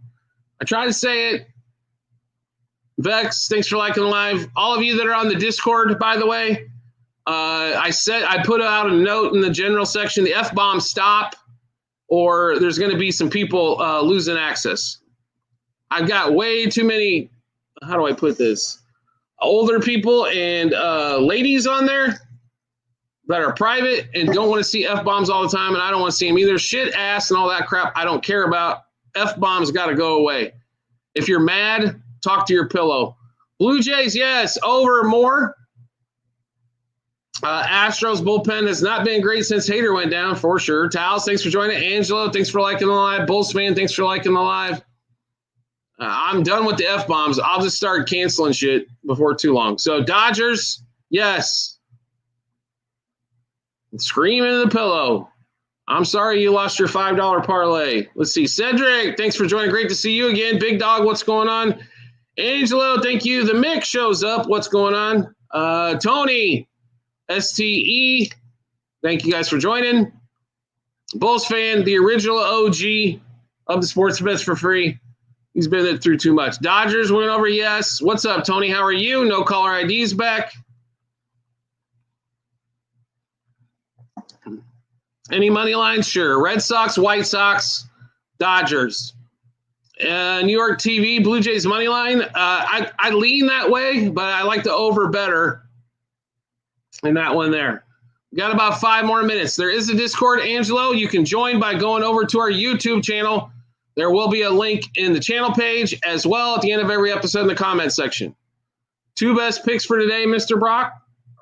I try to say it. Vex, thanks for liking the live. All of you that are on the Discord, by the way, I put out a note in the general section, the F-bomb stop, or there's going to be some people losing access. I've got way too many, how do I put this, older people and ladies on there that are private and don't want to see F-bombs all the time, and I don't want to see them either. Shit, ass, and all that crap I don't care about. F-bombs got to go away. If you're mad, talk to your pillow. Blue Jays, yes. Over, more. Astros bullpen has not been great since Hader went down, for sure. Taos, thanks for joining. Angelo, thanks for liking the live. Bulls fan, thanks for liking the live. I'm done with the F-bombs. I'll just start canceling shit before too long. So Dodgers, yes. Screaming in the pillow. I'm sorry you lost your $5 parlay. Let's see. Cedric, thanks for joining. Great to see you again. Big Dog, what's going on? Angelo, thank you. The Mick shows up. What's going on? Tony, STE, thank you guys for joining. Bulls fan, the original OG of the sports bets for free. He's been through too much. Dodgers went over, yes. What's up, Tony? How are you? No caller IDs back. Any money lines? Sure. Red Sox, White Sox, Dodgers. New York TV, Blue Jays money line. I lean that way, but I like the over better in that one there. We got about 5 more minutes. There is a Discord, Angelo. You can join by going over to our YouTube channel. There will be a link in the channel page as well at the end of every episode in the comment section. 2 best picks for today, Mr. Brock.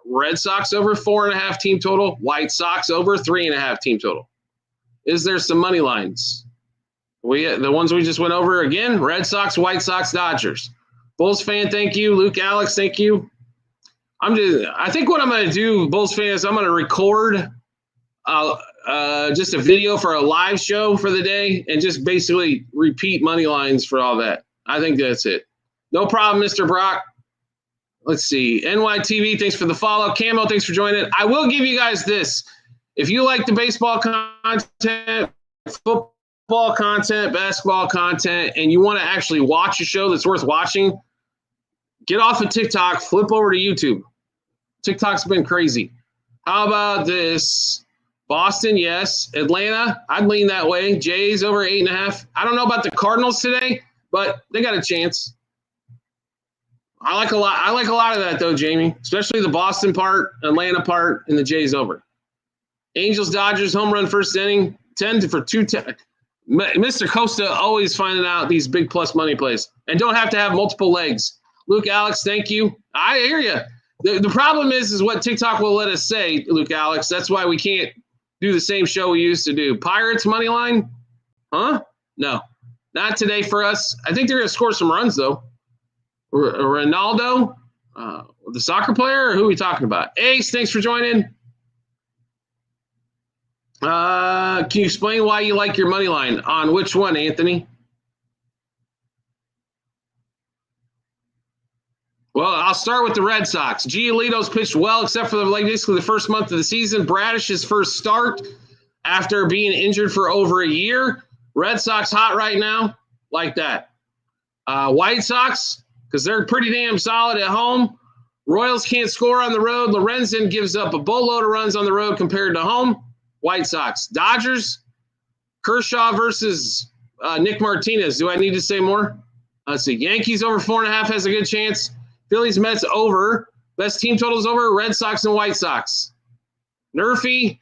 Red Sox over 4.5 team total. White Sox over 3.5 team total. Is there some money lines? The ones we just went over again, Red Sox, White Sox, Dodgers. Bulls fan, thank you. Luke, Alex, thank you. I think what I'm going to do, Bulls fans, I'm going to record just a video for a live show for the day and just basically repeat money lines for all that. I think that's it. No problem, Mr. Brock. Let's see. NYTV, thanks for the follow. Camo, thanks for joining. I will give you guys this. If you like the baseball content, football content, basketball content, and you want to actually watch a show that's worth watching, get off of TikTok, flip over to YouTube. TikTok's been crazy. How about this? Boston, yes. Atlanta, I'd lean that way. Jays over 8.5. I don't know about the Cardinals today, but they got a chance. I like a lot of that, though, Jamie, especially the Boston part, Atlanta part, and the Jays over. Angels, Dodgers, home run first inning, 10 for 210. Mr. Costa always finding out these big plus money plays and don't have to have multiple legs. Luke, Alex, thank you. I hear you. The problem is what TikTok will let us say, Luke, Alex. That's why we can't do the same show we used to do. Pirates money line? Huh? No. Not today for us. I think they're going to score some runs, though. Ronaldo, the soccer player, or who are we talking about? Ace, thanks for joining. Can you explain why you like your money line? On which one, Anthony? Well, I'll start with the Red Sox. Giolito's pitched well, except for basically the first month of the season. Bradish's first start after being injured for over a year. Red Sox hot right now, like that. White Sox, because they're pretty damn solid at home. Royals can't score on the road. Lorenzen gives up a boatload of runs on the road compared to home. White Sox. Dodgers, Kershaw versus Nick Martinez. Do I need to say more? Let's see. Yankees over 4.5 has a good chance. Phillies, Mets over. Best team totals over. Red Sox and White Sox. Nerfy,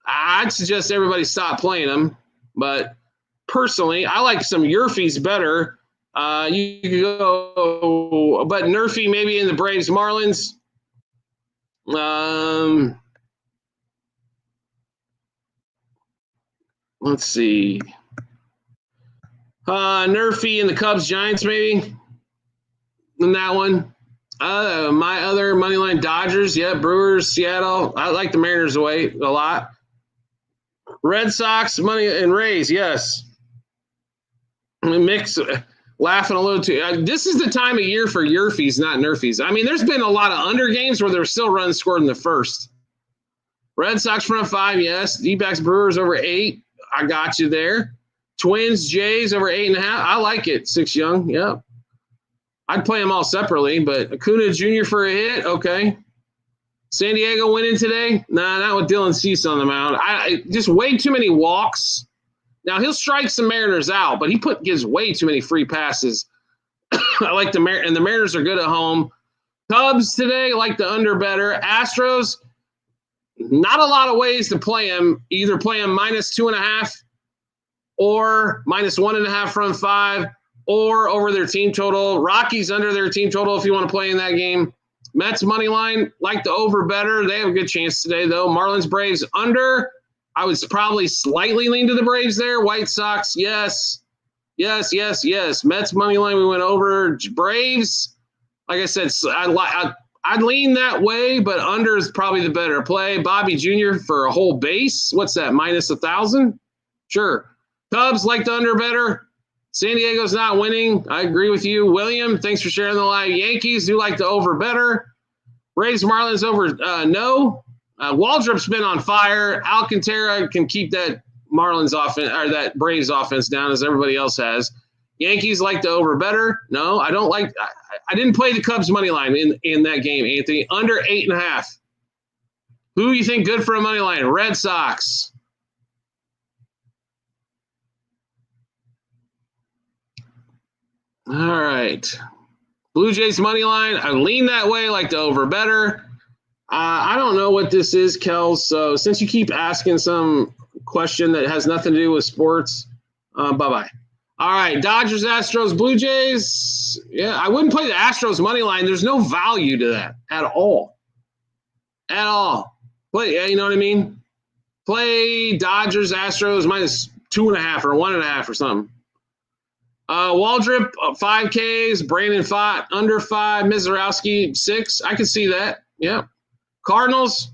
I'd suggest everybody stop playing them. But personally, I like some Yerfies better. You could go, but Nerfy maybe in the Braves, Marlins. Let's see. Nerfy in the Cubs, Giants maybe. In that one. My other money line, Dodgers, yeah, Brewers, Seattle. I like the Mariners away a lot. Red Sox, money, and Rays, yes. Mix, laughing a little too. This is the time of year for Yerfies, not Nerfies. I mean, there's been a lot of under games where there's still runs scored in the first. Red Sox front 5, yes. D-backs, Brewers over 8. I got you there. Twins, Jays over 8.5. I like it. 6 Young, yep. I'd play them all separately, but Acuna Jr. for a hit, okay. San Diego winning today? Nah, not with Dylan Cease on the mound. I just way too many walks. Now, he'll strike some Mariners out, but he gives way too many free passes. I like the Mariners, and the Mariners are good at home. Cubs today, like the under better. Astros, not a lot of ways to play them. Either play them -2.5 or -1.5 front 5 or over their team total. Rockies under their team total if you want to play in that game. Mets money line, like the over better. They have a good chance today, though. Marlins, Braves under. I would probably slightly lean to the Braves there. White Sox, yes. Yes, yes, yes. Mets money line, we went over. Braves, like I said, I'd lean that way, but under is probably the better play. Bobby Jr. for a whole base. What's that, -1,000? Sure. Cubs, like the under better. San Diego's not winning. I agree with you. William, thanks for sharing the live. Yankees do like the over better. Braves, Marlins over no. Waldrop's been on fire. Alcantara can keep that Marlins offense or that Braves offense down as everybody else has. Yankees like the over better. No, I don't like. I didn't play the Cubs money line in that game, Anthony. Under 8.5. Who you think good for a money line? Red Sox. All right. Blue Jays money line. I lean that way, like the over better. I don't know what this is, Kels. So since you keep asking some question that has nothing to do with sports, bye-bye. All right. Dodgers, Astros, Blue Jays. Yeah, I wouldn't play the Astros money line. There's no value to that at all. At all. You know what I mean? Play Dodgers, Astros -2.5 or 1.5 or something. Waldrop, 5 Ks. Brandon Pfaadt, under 5. Mizorowski, 6. I can see that. Yeah. Cardinals,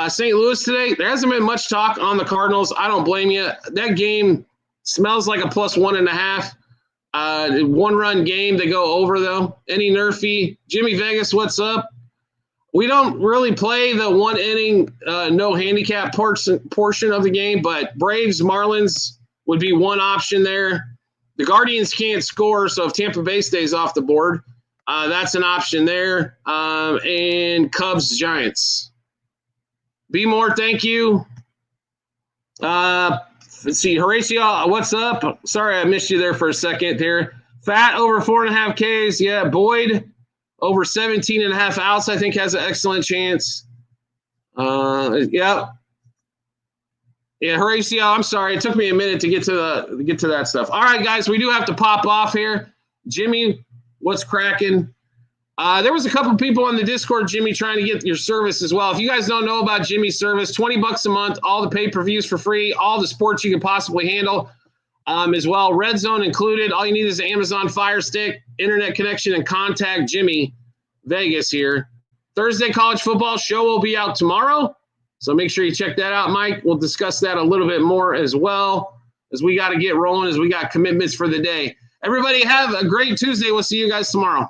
St. Louis today. There hasn't been much talk on the Cardinals. I don't blame you. That game smells like a +1.5. 1-run game. They go over, though. Any Nerfy. Jimmy Vegas, what's up? We don't really play the 1-inning no handicap portion of the game, but Braves, Marlins would be one option there. The Guardians can't score, so if Tampa Bay stays off the board, that's an option there. And Cubs, Giants. Be more, thank you. Let's see, Horatio, what's up? Sorry I missed you there for a second here. Fat over 4.5 Ks. Yeah, Boyd over 17.5 outs, I think, has an excellent chance. Yeah. Yeah, Horatio, I'm sorry. It took me a minute to get to that stuff. All right, guys, we do have to pop off here. Jimmy, what's cracking? There was a couple people on the Discord, Jimmy, trying to get your service as well. If you guys don't know about Jimmy's service, $20 a month, all the pay-per-views for free, all the sports you can possibly handle. as well. Red Zone included. All you need is an Amazon Fire Stick, internet connection, and contact Jimmy Vegas here. Thursday college football show will be out tomorrow, so make sure you check that out, Mike. We'll discuss that a little bit more as well, as we got to get rolling, as we got commitments for the day. Everybody have a great Tuesday. We'll see you guys tomorrow.